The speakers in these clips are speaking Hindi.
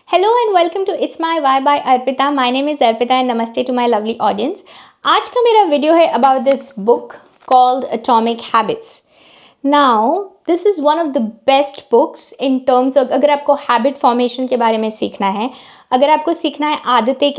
Hello and welcome to It's My Why by Arpita. My name is Arpita and namaste to my lovely audience. आज का मेरा वीडियो है about this book called Atomic Habits. Now, this is one of the best books in terms of अगर आपको habit formation के बारे में सीखना है, अगर आपको सीखना है आदतें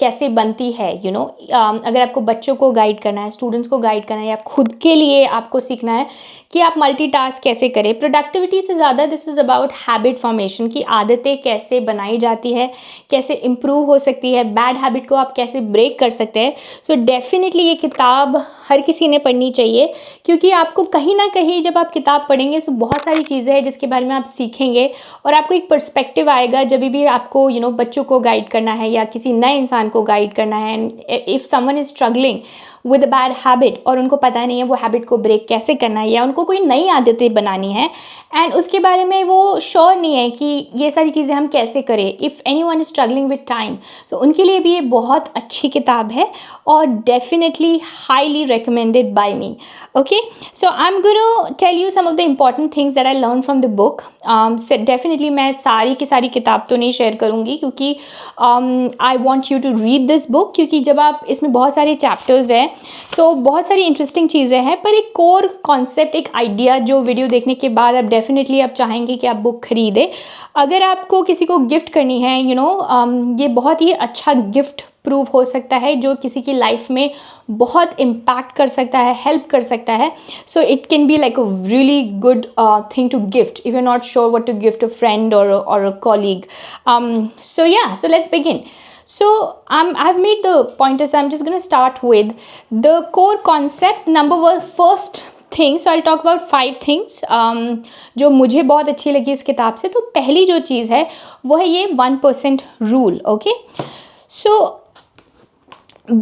कैसे बनती है अगर आपको बच्चों को गाइड करना है, स्टूडेंट्स को गाइड करना है या खुद के लिए आपको सीखना है कि आप मल्टीटास्क कैसे करें, प्रोडक्टिविटी से ज़्यादा this is about habit formation की आदतें कैसे बनाई जाती है, कैसे इम्प्रूव हो सकती है, बैड हैबिट को आप कैसे ब्रेक कर सकते हैं. सो डेफिनेटली ये किताब हर किसी ने पढ़नी चाहिए क्योंकि आपको कहीं ना कहीं जब आप किताब पढ़ेंगे तो बहुत सारी चीज़ें हैं जिसके बारे में आप सीखेंगे और आपको एक पर्सपेक्टिव आएगा जब भी आपको बच्चों को गाइड करना है या किसी नए इंसान को गाइड करना है. If someone is struggling with a bad habit और उनको पता नहीं है वो हैबिट को ब्रेक कैसे करना है या उनको कोई नई आदतें बनानी है एंड उसके बारे में वो श्योर नहीं है कि ये सारी चीज़ें हम कैसे करें, if any one is struggling with time, so उनके लिए भी ये बहुत अच्छी किताब है और definitely highly recommended by me. Okay, so I'm going to tell you some of the important things that I learned from the book. So definitely मैं सारी की सारी किताब तो नहीं शेयर करूँगी क्योंकि I want you to read this book क्योंकि जब आप इसमें बहुत सारे चैप्टर्स हैं सो बहुत सारी इंटरेस्टिंग चीज़ें हैं पर एक कोर कॉन्सेप्ट, एक आइडिया जो वीडियो देखने के बाद आप डेफिनेटली आप चाहेंगे कि आप बुक खरीदें. अगर आपको किसी को गिफ्ट करनी है ये बहुत ही अच्छा गिफ्ट प्रूव हो सकता है जो किसी की लाइफ में बहुत इम्पैक्ट कर सकता है, हेल्प कर सकता है. So it can be like a really good thing to gift if you are not sure what to gift a friend और a colleague. So let's begin. So I've made the pointers, so I'm just going to start with the core concept. First thing, so I'll talk about 5 things जो मुझे बहुत अच्छी लगी इस किताब से. तो पहली जो चीज़ है वो है ये 1% rule. Okay, so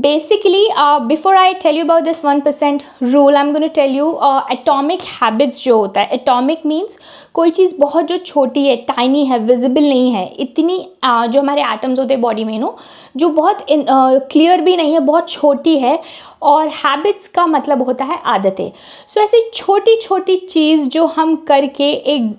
basically before I tell you about this 1% rule, I'm going to tell you atomic habits जो होता है. atomic means कोई चीज़ बहुत जो छोटी है, टाइनी है, विजिबल नहीं है, इतनी जो हमारे एटम्स होते हैं बॉडी में जो बहुत क्लियर भी नहीं है, बहुत छोटी है. और हैबिट्स का मतलब होता है आदतें. सो ऐसी छोटी छोटी चीज़ जो हम करके एक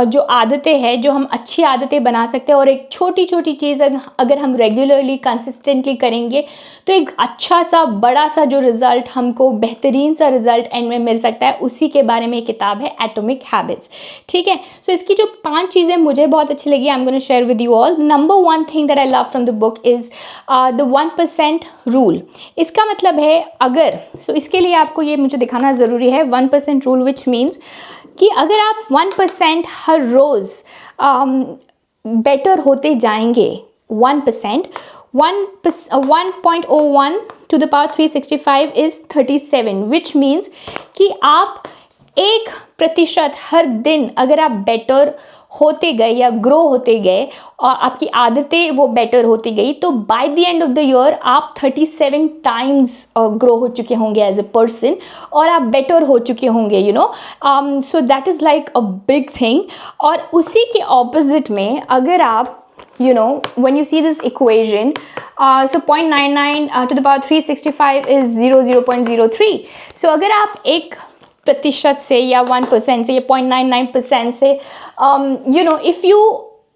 जो आदतें हैं जो हम अच्छी आदतें बना सकते हैं और एक छोटी छोटी चीज़ अगर हम रेगुलरली कंसिस्टेंटली करेंगे तो एक अच्छा सा बड़ा सा जो रिज़ल्ट हमको बेहतरीन सा रिज़ल्ट एंड में मिल सकता है. उसी के बारे में एक किताब है एटॉमिक हैबिट्स. ठीक है, सो इसकी जो 5 चीज़ें मुझे बहुत अच्छी लगी I am going to share with you all. Number 1 thing that I love from the book is the 1% rule. इसका मतलब है अगर इसके लिए आपको ये मुझे दिखाना ज़रूरी है 1% रूल विच मीन्स कि अगर आप 1% हर रोज़ बेटर होते जाएंगे, 1%, 1.01 to the power 365 is 37 which means कि आप 1% हर दिन अगर आप बेटर होते गए या ग्रो होते गए और आपकी आदतें वो बेटर होती गई तो bye the end of the year आप 37 टाइम्स ग्रो हो चुके होंगे एज अ पर्सन और आप बेटर हो चुके होंगे सो that is like a big thing. और उसी के ऑपोजिट में अगर आप when you see this equation, so 0.99 to the power 365 is 0.03. so अगर आप 1% से या 1% से या 0.99% से इफ़ यू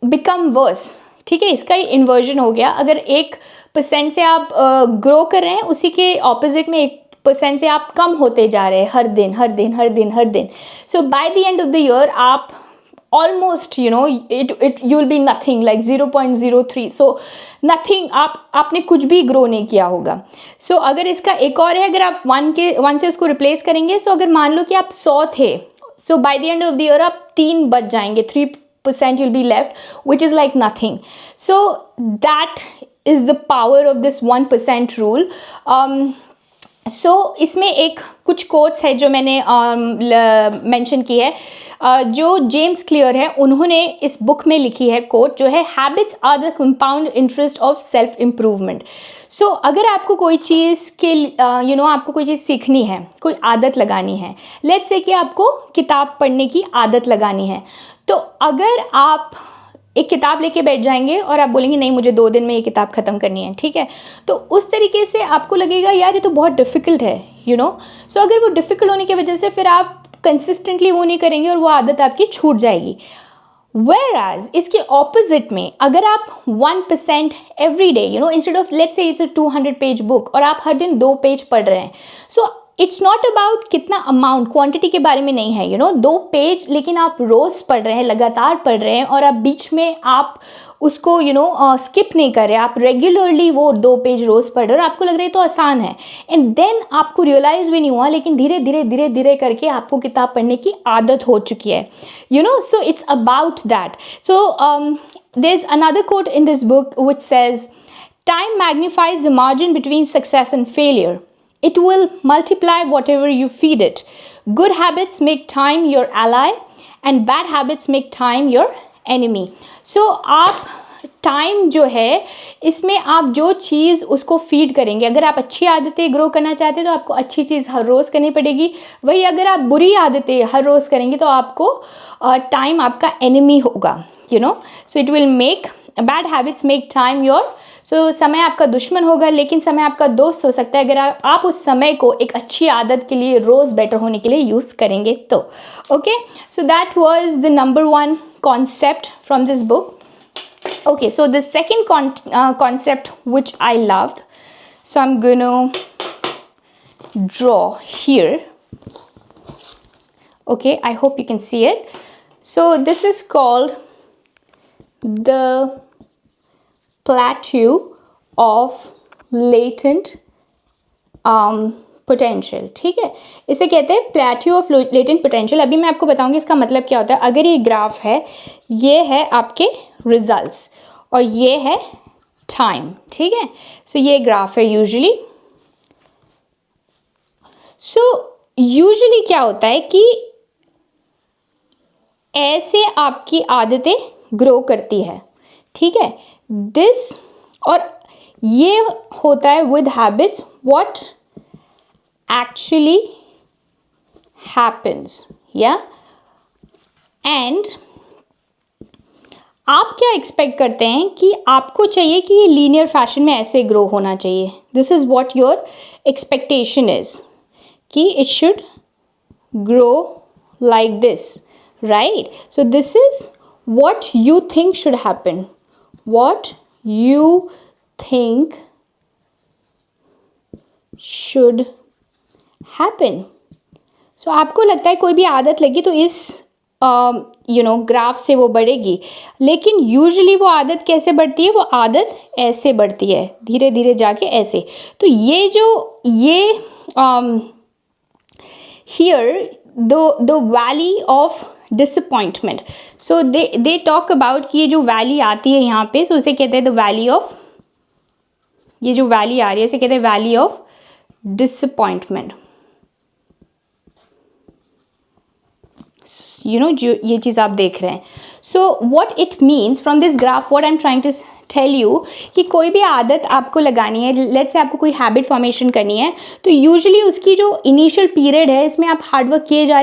बिकम वर्स, ठीक है, इसका इन्वर्जन हो गया. अगर 1% से आप ग्रो कर रहे हैं उसी के ऑपोजिट में 1% से आप कम होते जा रहे हैं हर दिन हर दिन हर दिन हर दिन. So by the end of the year आप almost you will be nothing like 0.03. so nothing, आपने कुछ भी ग्रो नहीं किया होगा. सो अगर इसका एक और है, अगर आप 1 से उसको रिप्लेस करेंगे, सो अगर मान लो कि आप 100 थे, so by the end of the year आप 3 बच जाएंगे, 3% you'll be left which is like nothing. so that is the power of this 1% rule. इसमें एक कुछ कोट्स है जो मैंने मेंशन की है, जो जेम्स क्लियर है उन्होंने इस बुक में लिखी है कोट जो है habits are the compound interest of self improvement. अगर आपको कोई चीज़ के आपको कोई चीज़ सीखनी है, कोई आदत लगानी है, लेट्स से कि आपको किताब पढ़ने की आदत लगानी है, तो अगर आप एक किताब लेके बैठ जाएंगे और आप बोलेंगे नहीं मुझे 2 दिन में ये किताब ख़त्म करनी है, ठीक है, तो उस तरीके से आपको लगेगा यार ये तो बहुत डिफ़िकल्ट है सो अगर वो डिफ़िकल्ट होने की वजह से फिर आप कंसिस्टेंटली वो नहीं करेंगे और वो आदत आपकी छूट जाएगी. Whereas इसके ऑपोजिट में अगर आप 1% every day, instead of let's say it's a 200 page book और आप हर दिन 2 पेज पढ़ रहे हैं, सो इट्स नॉट अबाउट कितना अमाउंट, क्वांटिटी के बारे में नहीं है, 2 पेज लेकिन आप रोज़ पढ़ रहे हैं, लगातार पढ़ रहे हैं और आप बीच में आप उसको स्किप नहीं कर रहे, आप रेगुलरली वो 2 पेज रोज़ पढ़ रहे हो और आपको लग रहा है तो आसान है, एंड देन आपको रियलाइज़ भी नहीं हुआ, लेकिन धीरे धीरे धीरे धीरे करके आपको किताब पढ़ने की आदत हो चुकी है, so it's about that. So there's another quote in this book which says, time magnifies the margin between success and failure. It will multiply whatever you feed it. Good habits make time your ally and bad habits make time your enemy. So आप टाइम जो है इसमें आप जो चीज़ उसको फीड करेंगे, अगर आप अच्छी आदतें ग्रो करना चाहते हैं तो आपको अच्छी चीज़ हर रोज़ करनी पड़ेगी, वही अगर आप बुरी आदतें हर रोज़ करेंगे तो आपको टाइम आपका एनिमी होगा, so it will make bad habits make time your, so समय आपका दुश्मन होगा लेकिन समय आपका दोस्त हो सकता है अगर आप उस समय को एक अच्छी आदत के लिए, रोज़ बेटर होने के लिए यूज़ करेंगे तो. Okay, so that was the number 1 concept from this book. Okay, so the second concept which I loved, so I'm gonna draw here. Okay, I hope you can see it. So this is called the plateau of latent potential. ठीक है, इसे कहते हैं प्लेट्यू ऑफ लेटेंट पोटेंशियल. अभी मैं आपको बताऊंगी इसका मतलब क्या होता है. अगर ये ग्राफ है, ये है आपके रिजल्ट्स और ये है टाइम. ठीक है, सो ये ग्राफ है यूजुअली. सो यूजुअली क्या होता है कि ऐसे आपकी आदतें ग्रो करती है. ठीक है, दिस और ये होता है with habits what actually happens, yeah. and आप क्या एक्सपेक्ट करते हैं कि आपको चाहिए कि ये लीनियर फैशन में ऐसे ग्रो होना चाहिए. This is what your expectation is कि it should grow like this, right. So this is what you think should happen, what you think should happen. So आपको लगता है कोई भी आदत लगी तो इस ग्राफ से वो बढ़ेगी, लेकिन यूजुअली वो आदत कैसे बढ़ती है, वो आदत ऐसे बढ़ती है, धीरे धीरे जाके ऐसे. तो ये जो ये here the valley of disappointment, so they talk about कि ये जो वैली आती है यहाँ पे, सो उसे कहते हैं द वैली ऑफ, ये जो वैली आ रही है उसे कहते हैं वैली ऑफ डिसअपॉइंटमेंट. जो ये चीज़ आप देख रहे हैं. So what it means from this graph, what I am trying to tell you कि कोई भी आदत आपको लगानी है, लेट्स से आपको कोई हैबिट फॉर्मेशन करनी है, तो यूजुअली उसकी जो इनिशियल पीरियड है इसमें आप हार्डवर्क किए जा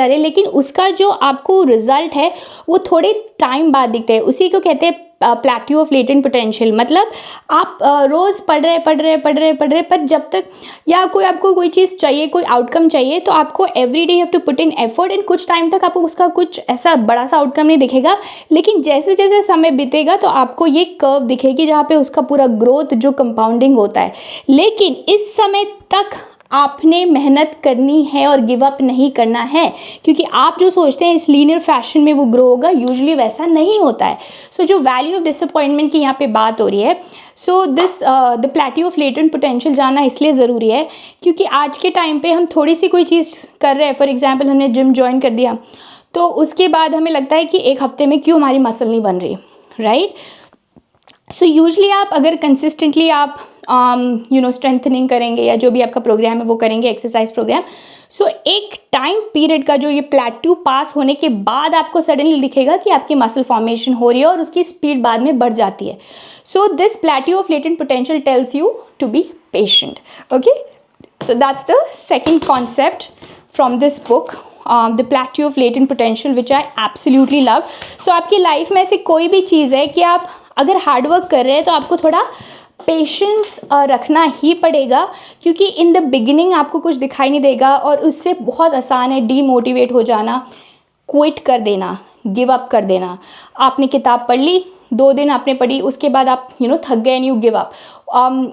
रहे, लेकिन उसका जो आपको रिजल्ट है वो थोड़े टाइम बाद दिखते हैं. उसी को कहते हैं प्लेट्यू ऑफ लेटेंट पोटेंशियल. मतलब आप रोज़ पढ़ रहे पर जब तक या आपको कोई चीज़ चाहिए, कोई आउटकम चाहिए, तो आपको every day have to put in effort, and कुछ टाइम तक आपको उसका कुछ ऐसा बड़ा सा आउटकम नहीं दिखेगा, लेकिन जैसे जैसे समय बीतेगा तो आपको ये कर्व दिखेगी जहाँ पे उसका पूरा ग्रोथ जो कंपाउंडिंग होता है. लेकिन इस समय तक आपने मेहनत करनी है और गिव अप नहीं करना है, क्योंकि आप जो सोचते हैं इस लीनियर फैशन में वो ग्रो होगा, यूजुअली वैसा नहीं होता है. सो जो वैल्यू ऑफ डिसअपॉइंटमेंट की यहाँ पे बात हो रही है, so this the plateau of latent potential जानना इसलिए ज़रूरी है क्योंकि आज के टाइम पे हम थोड़ी सी कोई चीज़ कर रहे हैं, फॉर एग्जाम्पल हमने जिम ज्वाइन कर दिया, तो उसके बाद हमें लगता है कि एक हफ्ते में क्यों हमारी मसल नहीं बन रही, राइट. सो यूजुअली आप अगर कंसिस्टेंटली आप स्ट्रेंथनिंग करेंगे या जो भी आपका प्रोग्राम है वो करेंगे, एक्सरसाइज प्रोग्राम, सो एक टाइम पीरियड का जो ये प्लेट्यू पास होने के बाद आपको सडनली दिखेगा कि आपकी मसल फॉर्मेशन हो रही है और उसकी स्पीड बाद में बढ़ जाती है. So this plateau of latent potential tells you to be patient. Okay, so that's the second concept from this book, the plateau of latent potential which I absolutely love. So आपकी लाइफ में ऐसी कोई भी चीज़ है कि आप अगर हार्डवर्क कर रहे हैं तो आपको थोड़ा पेशेंस रखना ही पड़ेगा, क्योंकि इन द बिगिनिंग आपको कुछ दिखाई नहीं देगा और उससे बहुत आसान है डीमोटिवेट हो जाना, क्विट कर देना. गिव अप कर देना। आपने किताब पढ़ ली, 2 दिन आपने पढ़ी, उसके बाद आप थक गए एंड यू गिव अप।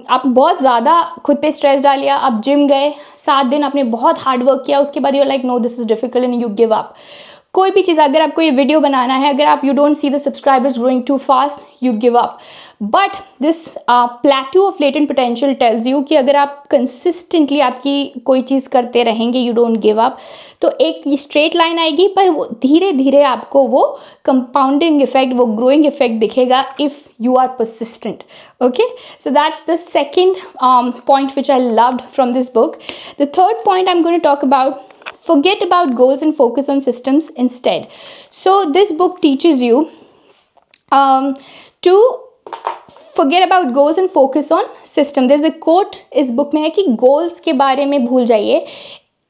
आप बहुत ज़्यादा खुद पे स्ट्रेस डाल लिया, आप जिम गए, 7 दिन आपने बहुत हार्ड वर्क किया, उसके बाद you are like no this is difficult and you give up. कोई भी चीज़, अगर आपको ये वीडियो बनाना है, अगर आप you don't see the subscribers growing too fast, you give up. But this plateau of latent potential tells you कि अगर आप कंसिस्टेंटली आपकी कोई चीज़ करते रहेंगे, यू डोंट गिव अप, तो एक स्ट्रेट लाइन आएगी, पर वो धीरे धीरे आपको वो कंपाउंडिंग इफेक्ट, वो ग्रोइंग इफेक्ट दिखेगा if you are persistent. Okay, so that's the second point which I loved from this book. The third point I'm going to talk about: forget about goals and focus on systems instead. So this book teaches you to forget about goals and focus on system. There's a quote इस book में है कि goals के बारे में भूल जाइए,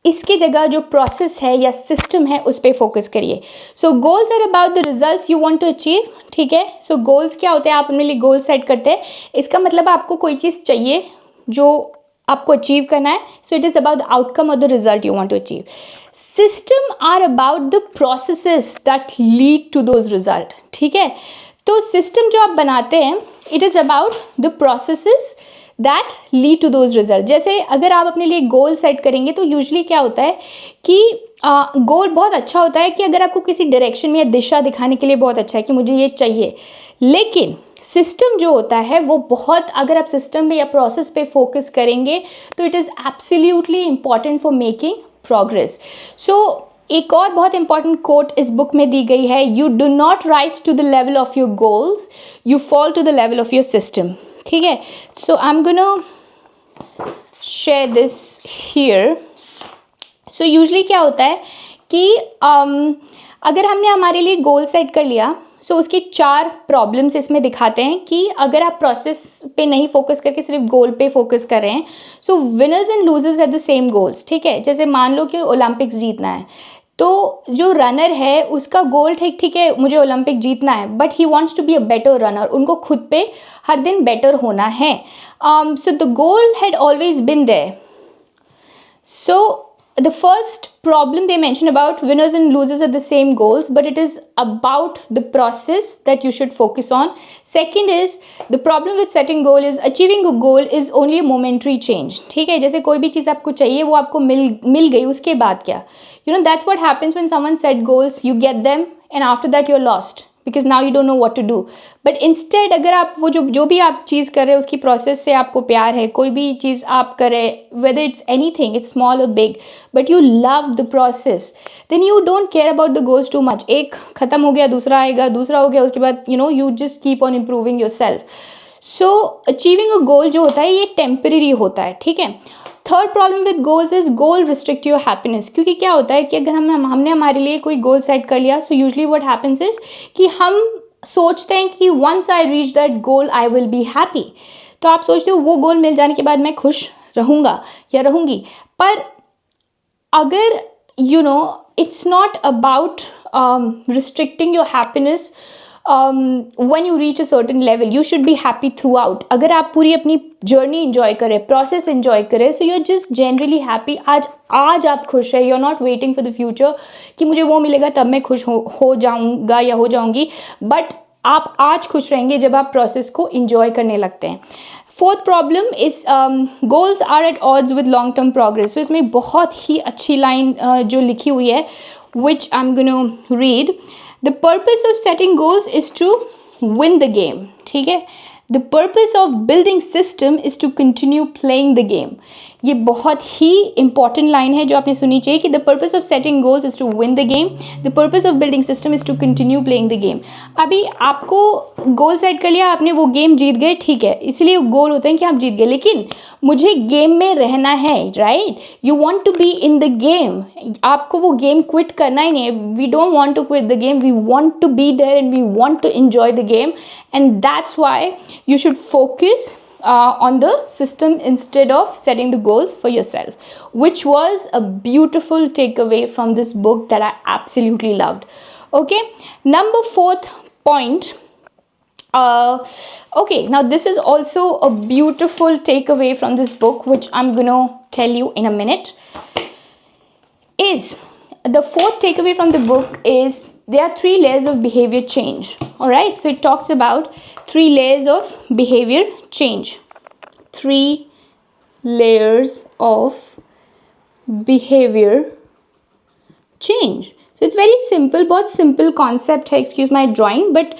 इसके जगह जो प्रोसेस है या सिस्टम है उस पर फोकस करिए. So goals are about the results you want to achieve. ठीक है, सो गोल्स क्या होते हैं? आप अपने लिए गोल सेट करते हैं, इसका मतलब आपको कोई चीज़ चाहिए जो आपको अचीव करना है. So it is about the outcome और the result you want to achieve. System are about the processes that lead to those result. ठीक है, तो सिस्टम जो आप बनाते हैं, it is about the processes that lead to those result. जैसे अगर आप अपने लिए गोल सेट करेंगे तो यूजली क्या होता है कि गोल बहुत अच्छा होता है कि अगर आपको किसी डायरेक्शन में या दिशा दिखाने के लिए बहुत अच्छा है कि मुझे ये चाहिए, लेकिन सिस्टम जो होता है वो बहुत, अगर आप सिस्टम पे या प्रोसेस पे फोकस करेंगे तो it is absolutely important for making progress. So एक और बहुत इंपॉर्टेंट कोट इस बुक में दी गई है: you do not rise to the level of your goals, you fall to the level of your system. ठीक है, so I am gonna share this here. So usually क्या होता है कि अगर हमने हमारे लिए गोल सेट कर लिया, सो उसकी 4 प्रॉब्लम्स इसमें दिखाते हैं कि अगर आप प्रोसेस पे नहीं फोकस करके सिर्फ गोल पे फोकस कर रहे हैं, so winners and losers have the same goals. ठीक है, जैसे मान लो कि ओलंपिक्स जीतना है, तो जो रनर है उसका गोल ठीक है मुझे ओलंपिक जीतना है, but he wants to be a better runner. उनको खुद पे हर दिन बेटर होना है. So the goal had always been there. So the first problem they mention about winners and losers are the same goals, but it is about the process that you should focus on. Second is the problem with setting goal is achieving a goal is only a momentary change. ठीक है, जैसे कोई भी चीज़ आपको चाहिए वो आपको मिल गई, उसके बाद क्या? That's what happens when someone set goals. You get them and after that you're lost because now you don't know what to do. But instead अगर आप वो जो भी आप चीज़ कर रहे हो उसकी प्रोसेस से आपको प्यार है, कोई भी चीज़ आप करें, whether it's anything, it's small or big, but you love the process, then you don't care about the goals too much. एक ख़त्म हो गया, दूसरा आएगा, दूसरा हो गया, उसके बाद you just keep on improving yourself. So achieving a goal जो होता है ये temporary होता है. ठीक है, third problem with goals is goal restrict your happiness. क्योंकि क्या होता है कि अगर हमने हमारे लिए कोई गोल सेट कर लिया, so usually what happens is कि हम सोचते हैं कि once I reach that goal I will be happy. तो आप सोचते हो वो गोल मिल जाने के बाद मैं खुश रहूँगा या रहूँगी, पर अगर it's not about restricting your happiness. when you reach a certain level you should be happy throughout. अगर आप पूरी अपनी जर्नी इंजॉय करें, प्रोसेस इंजॉय करें, so you are just generally happy. आज आप खुश है, you are not waiting for the future कि मुझे वो मिलेगा तब मैं खुश हो जाऊँगा या हो जाऊँगी, बट आप आज खुश रहेंगे जब आप प्रोसेस को इंजॉय करने लगते हैं. Fourth problem is goals are at odds with long term progress. So इसमें बहुत ही अच्छी लाइन जो लिखी हुई है, which I am gonna read. The purpose of setting goals is to win the game. ठीक है, the purpose of building system is to continue playing the game. ये बहुत ही इंपॉर्टेंट लाइन है जो आपने सुनी चाहिए कि the purpose of setting goals is to win the game, the purpose of building system is to continue playing the game. अभी आपको गोल सेट कर लिया, आपने वो गेम जीत गए, ठीक है, इसलिए गोल होते हैं कि आप जीत गए, लेकिन मुझे गेम में रहना है, right? You want to be in the game. आपको वो गेम क्विट करना ही नहीं है. We don't want to quit the game, we want to be there and we want to enjoy the game, and that's why you should focus on the system instead of setting the goals for yourself, which was a beautiful takeaway from this book that I absolutely loved. Okay, number 4th point. Okay, now this is also a beautiful takeaway from this book, which I'm gonna tell you in a minute. Is the 4th takeaway from the book is there are 3 layers of behavior change. All right, so it talks about 3 layers of behavior change. 3 layers of behavior change. So it's very simple, बहुत simple concept है, excuse my drawing, but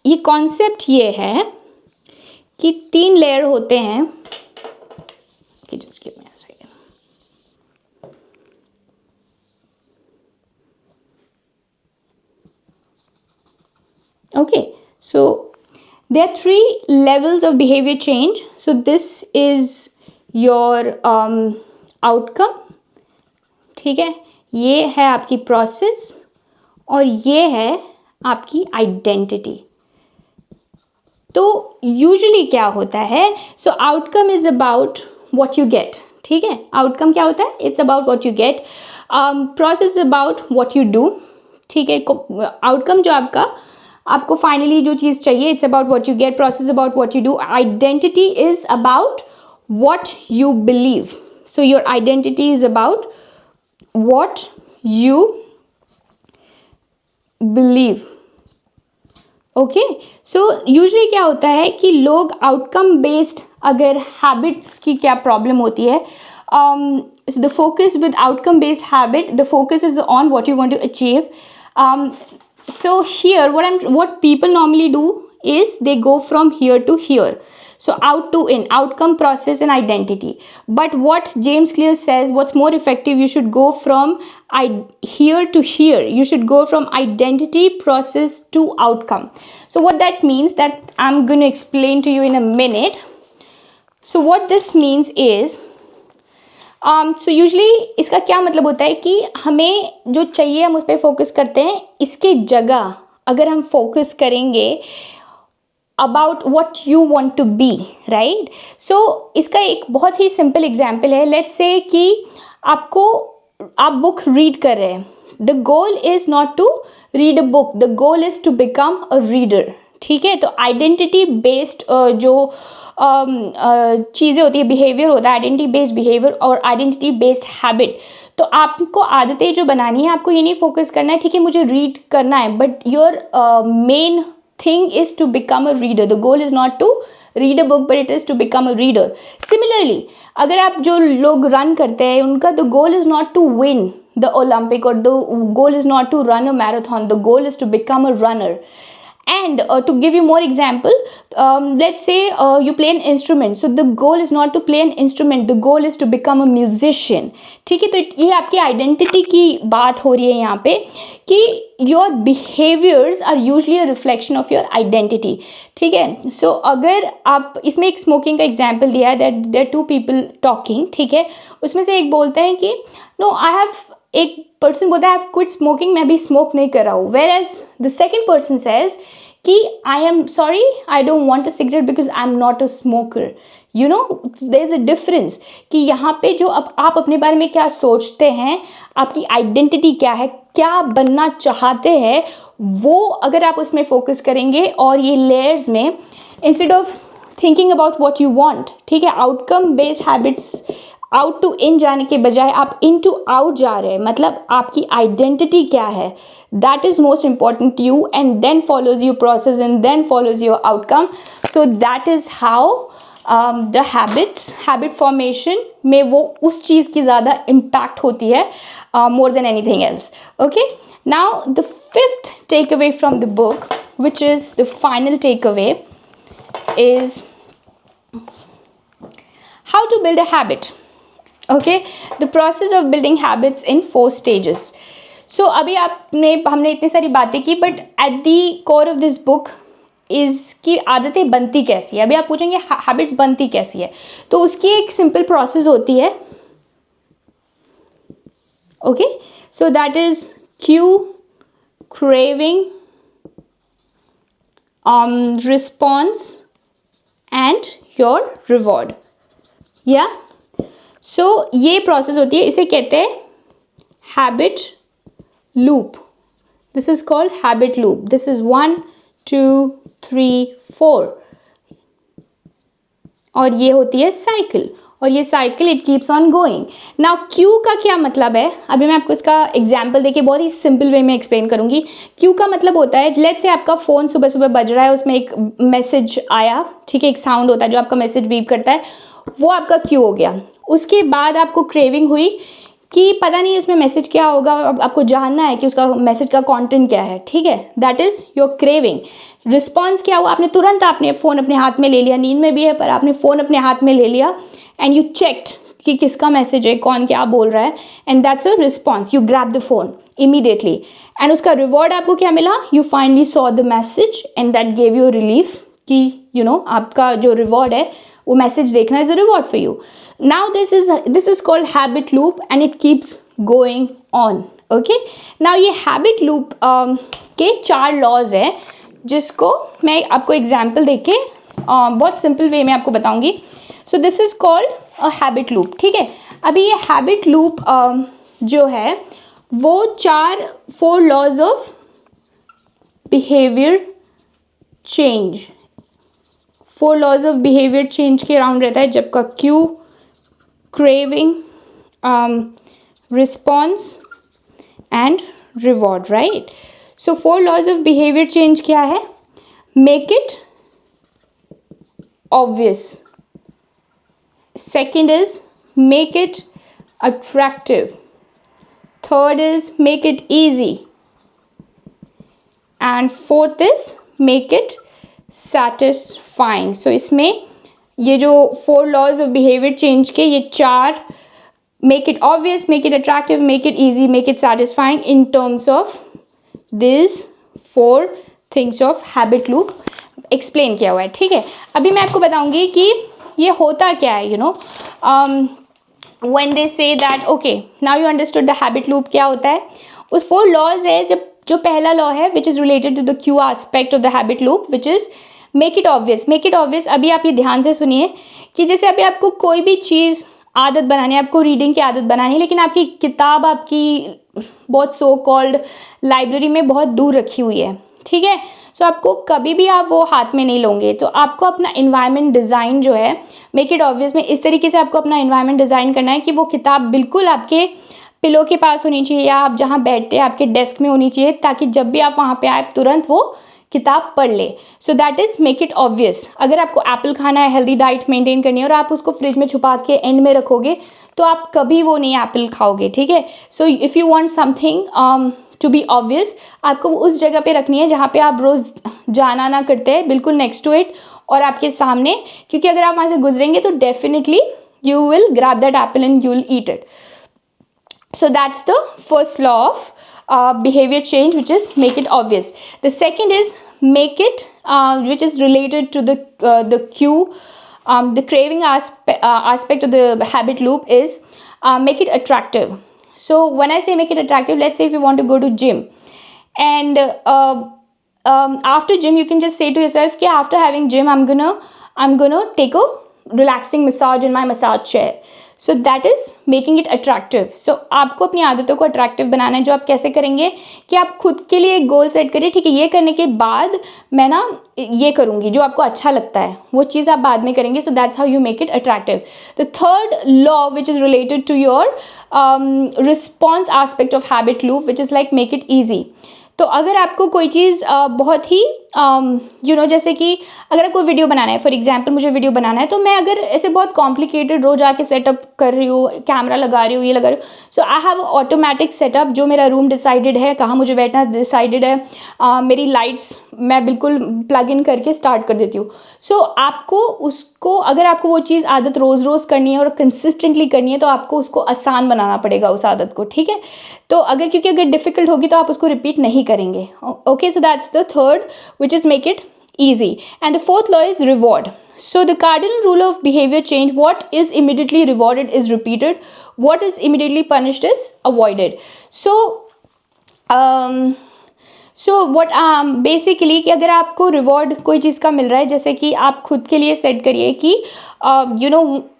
ये concept ये है कि 3 layer होते हैं. Okay, just give me a second. Okay, so there are 3 levels of behavior change. So this is your outcome. ठीक है, ये है आपकी प्रोसेस और ये है आपकी आइडेंटिटी. तो यूजुअली क्या होता है, so outcome is about what you get. ठीक है, आउटकम क्या होता है, it's about what you get. Process about what you do. ठीक है, आउटकम जो आपको फाइनली जो चीज़ चाहिए, it's about what you get. Process about what you do. Identity is about what you believe. So your identity is about what you believe. Okay, so usually क्या होता है कि लोग outcome based, अगर habits की क्या problem होती है, so the focus with outcome based habit, the focus is on what you want to achieve. So here what people normally do is they go from here to here. So out to in, outcome, process and identity. But what James Clear says, what's more effective, you should go from here to here. You should go from identity, process to outcome. So what that means, that I'm going to explain to you in a minute. So what this means is, so usually इसका क्या मतलब होता है कि हमें जो चाहिए हम उस पर फोकस करते हैं. इसके जगह अगर हम फोकस करेंगे about what you want to be, right? So इसका एक बहुत ही सिंपल एग्जाम्पल है. लेट्स से कि आप बुक रीड कर रहे हैं. The goal is not to read a book, the goal is to become a reader. ठीक है, तो आइडेंटिटी बेस्ड जो चीज़ें होती है, बिहेवियर होता है, आइडेंटिटी बेस्ड बिहेवियर और आइडेंटिटी बेस्ड हैबिट. तो आपको आदतें जो बनानी है, आपको ये नहीं फोकस करना है ठीक है मुझे रीड करना है, but your main thing is to become a reader. The goal is not to read a book, but it is to become a reader. Similarly, अगर आप जो लोग रन करते हैं उनका the goal is not to win the Olympic or the goal is not to run a marathon. The goal is to become a runner. And to give you more example, let's say you play an instrument. So the goal is not to play an instrument. The goal is to become a musician. ठीक है, तो ये आपकी आइडेंटिटी की बात हो रही है यहाँ पे कि your behaviors are usually a reflection of your identity. ठीक है, सो अगर आप इसमें एक स्मोकिंग का एग्जाम्पल दिया है, दैट देयर 2 people टॉकिंग. ठीक है, उसमें से एक बोलते हैं कि नो आई हैव, एक पर्सन बोलता है आई हैव क्विट स्मोकिंग, मैं भी स्मोक नहीं कर रहा हूँ. Whereas the second person says कि I am sorry, I don't want a cigarette because I am not a smoker. You know there is a difference कि यहाँ पे जो आप अपने बारे में क्या सोचते हैं, आपकी आइडेंटिटी क्या है, क्या बनना चाहते हैं, वो अगर आप उसमें फोकस करेंगे और ये लेयर्स में instead of thinking about what you want. ठीक है, outcome based habits, out to in जाने के बजाय आप इन टू आउट जा रहे हैं. मतलब आपकी आइडेंटिटी क्या है, that is most important to you, and then follows your process and then follows your outcome. So that is how the habit formation में वो उस चीज़ की ज़्यादा इम्पैक्ट होती है more than anything else. Okay, now the fifth takeaway from the book, which is the final takeaway, is how to build a habit. Okay, the process of building habits in 4 stages. So अभी हमने इतनी सारी बातें की, but at the core of this book is कि आदतें बनती कैसी है. अभी आप पूछेंगे हैबिट्स बनती कैसी है, तो उसकी एक सिंपल प्रोसेस होती है. Okay, so that is Q, craving, response and your reward. या सो ये प्रोसेस होती है, इसे कहते हैं habit loop. This is called habit loop. This is 1 2 3 4 और ये होती है साइकिल. और ये cycle it keeps on going. Now Q का क्या मतलब है, अभी मैं आपको इसका एग्जाम्पल देके बहुत ही सिंपल वे में एक्सप्लेन करूँगी। क्यू का मतलब होता है, लेट्स से आपका फ़ोन सुबह सुबह बज रहा है, उसमें एक मैसेज आया, ठीक है, एक साउंड होता है जो आपका मैसेज बीप करता है, वो आपका क्यू हो गया। उसके बाद आपको क्रेविंग हुई कि पता नहीं उसमें मैसेज क्या होगा, अब आपको जानना है कि उसका मैसेज का कंटेंट क्या है, ठीक है, that is your craving. Response क्या हुआ, आपने तुरंत आपने फ़ोन अपने हाथ में ले लिया, नींद में भी है पर आपने फ़ोन अपने हाथ में ले लिया एंड यू चेक्ड कि किसका मैसेज है, कौन क्या बोल रहा है, and that's a response, you grab the phone immediately and उसका रिवॉर्ड आपको क्या मिला, you finally saw the message and that gave you relief कि आपका जो रिवॉर्ड है वो मैसेज देखना is a reward for you. Now this is called habit loop and it keeps going on. Okay, now ये हैबिट लूप के 4 लॉज है जिसको मैं आपको एग्जाम्पल देके बहुत सिंपल वे में आपको बताऊंगी। So this is called a habit loop, ठीक है। अभी ये हैबिट लूप जो है वो 4 laws of behaviour change, 4 laws of behaviour change के अराउंड रहता है, जबकि cue, craving, response and reward, right. So 4 laws of behaviour change क्या है, make it obvious, second is make it attractive, third is make it easy, and fourth is make it satisfying. So इसमें ये जो 4 laws of behavior change के ये 4, make it obvious, make it attractive, make it easy, make it satisfying, in terms of these 4 things of habit loop explain किया हुआ है, ठीक है। अभी मैं आपको बताऊंगी कि ये होता क्या है, when they say that okay now you understood the habit loop क्या होता है। उस 4 laws है, जब जो पहला लॉ है which is related to the Q aspect of the habit loop which is make it obvious, make it obvious। अभी आप ये ध्यान से सुनिए कि जैसे अभी आपको कोई भी चीज़ आदत बनानी है, आपको रीडिंग की आदत बनानी है, लेकिन आपकी किताब आपकी बहुत सो कॉल्ड लाइब्रेरी में बहुत दूर रखी हुई है, ठीक है। सो आपको कभी भी आप वो हाथ में नहीं लोगे, तो आपको अपना इन्वायरमेंट डिज़ाइन जो है मेक इट ऑब्वियस में इस तरीके से आपको अपना इन्वायरमेंट डिज़ाइन करना है कि वो किताब बिल्कुल आपके पिलो के पास होनी चाहिए या आप जहाँ बैठते हैं आपके डेस्क में होनी चाहिए, ताकि जब भी आप वहाँ पे आए तुरंत वो किताब पढ़ ले। सो that is make it obvious. अगर आपको एप्पल खाना है, हेल्दी डाइट मेंटेन करनी है और आप उसको फ्रिज में छुपा के एंड में रखोगे तो आप कभी वो नहीं एप्पल खाओगे, ठीक है। So if you want something to be obvious, आपको वो उस जगह पे रखनी है जहाँ पे आप रोज़ जाना ना करते हैं, बिल्कुल नेक्स्ट टू इट और आपके सामने, क्योंकि अगर आप वहाँ से गुजरेंगे तो definitely you will grab that Apple and you will eat it. So that's the first law of behavior change, which is make it obvious. The second is make it, which is related to the cue, the craving aspect of the habit loop is make it attractive. So when I say make it attractive, let's say if you want to go to gym, and after gym you can just say to yourself, "Okay, after having gym, I'm gonna take a relaxing massage in my massage chair." So that is making it attractive. So आपको अपनी आदतों को अट्रैक्टिव बनाना है। जो आप कैसे करेंगे कि आप खुद के लिए एक गोल सेट करिए, ठीक है, ये करने के बाद मैं ना ये करूँगी, जो आपको अच्छा लगता है वो चीज़ आप बाद में करेंगे। So that's how you make it attractive. The third law which is related to your response aspect of habit loop which is like make it easy. तो अगर आपको कोई चीज़ बहुत ही जैसे कि अगर आपको वीडियो बनाना है, फॉर एग्जांपल मुझे वीडियो बनाना है, तो मैं अगर ऐसे बहुत कॉम्प्लिकेटेड रोज आके सेटअप कर रही हूँ, कैमरा लगा रही हूँ, ये लगा रही हूँ, सो आई हैव ऑटोमेटिक सेटअप, जो मेरा रूम डिसाइडेड है, कहाँ मुझे बैठना डिसाइडेड है, मेरी लाइट्स मैं बिल्कुल प्लग इन करके स्टार्ट कर देती हूँ। सो आपको उसको, अगर आपको वो चीज़ आदत रोज़ रोज़ करनी है और कंसिस्टेंटली करनी है, तो आपको उसको आसान बनाना पड़ेगा उस आदत को, ठीक है। तो क्योंकि अगर डिफ़िकल्ट होगी तो आप उसको रिपीट नहीं करेंगे। Okay, so that's the third which is make it easy. And the fourth law is reward. So the cardinal rule of behavior change, what is immediately rewarded is repeated, what is immediately punished is avoided. So what basically कि अगर आपको रिवॉर्ड कोई चीज़ का मिल रहा है, जैसे कि आप खुद के लिए सेट करिए कि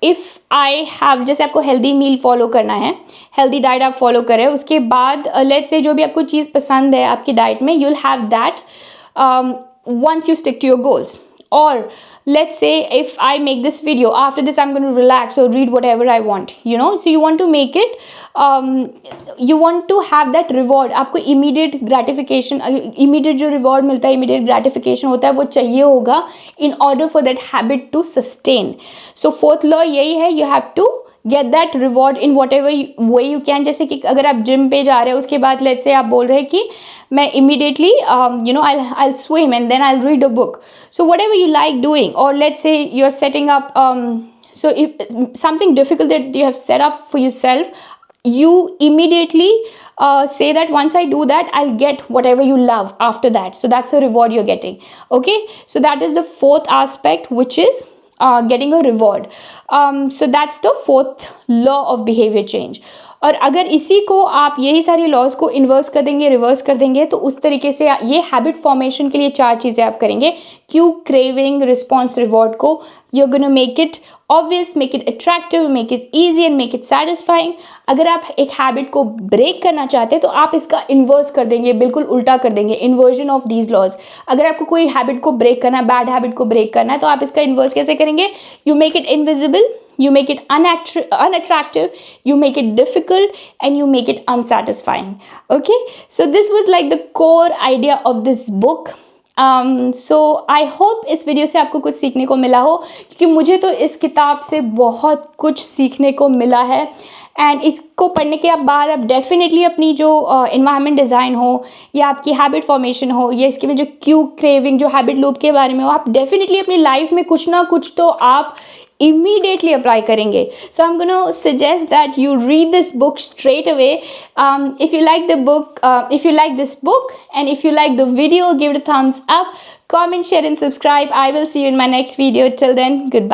इफ़ आई हैव, जैसे आपको हेल्दी मील फॉलो करना है, हेल्दी डाइट आप फॉलो करें, उसके बाद लेट्स से जो भी आपको चीज़ पसंद है आपकी डाइट में, you will have that once you stick to your goals. or let's say if I make this video, after this I'm going to relax or read whatever I want, you know. So you want to make it, you want to have that reward. आपको immediate gratification, immediate जो reward मिलता है, immediate gratification होता है, वो चाहिए होगा in order for that habit to sustain. So fourth law यही है, you have to get that reward in what ever way you can. जैसे कि अगर आप जिम पे जा रहे हो, उसके बाद लेट्स से आप बोल रहे हैं कि मैं immediately you know I swim and then I read a book. So whatever you like doing, और let's say you are setting up, so if something difficult that you have set up for yourself, you immediately say that once I do that I'll get whatever you love after that. So that's a reward you're getting. Okay, so that is the fourth aspect, which is getting a reward. So that's the fourth law of behavior change. और अगर इसी को आप यही सारी लॉज को इन्वर्स कर देंगे, रिवर्स कर देंगे, तो उस तरीके से ये हैबिट फॉर्मेशन के लिए 4 चीज़ें आप करेंगे. क्यू, क्रेविंग, रिस्पॉन्स, रिवॉर्ड को you are gonna make it obvious, make it attractive, make it easy and make it satisfying. अगर आप एक हैबिट को ब्रेक करना चाहते हैं तो आप इसका इन्वर्स कर देंगे, बिल्कुल उल्टा कर देंगे, इन्वर्जन ऑफ दीज लॉज. अगर आपको कोई हैबिट को ब्रेक करना है, बैड हैबिट को ब्रेक करना है, तो आप इसका इन्वर्स कैसे करेंगे? You make it invisible, you make it unattractive, you make it difficult, and you make it unsatisfying. Okay, so this was like the core idea of this book. So I hope इस वीडियो से आपको कुछ सीखने को मिला हो, क्योंकि मुझे तो इस किताब से बहुत कुछ सीखने को मिला है. एंड इसको पढ़ने के बाद आप डेफिनेटली अपनी जो इन्वायरमेंट डिज़ाइन हो, या आपकी हैबिट फॉर्मेशन हो, या इसके में जो क्यू, क्रेविंग, जो हैबिट लूप के बारे में हो, आप डेफिनेटली अपनी लाइफ में कुछ ना कुछ तो आप immediately apply करेंगे. So I'm going to suggest that you read this book straight away. If you like the book, if you like this book, and if you like the video, give it a thumbs up, comment, share and subscribe. I will see you in my next video. Till then, goodbye.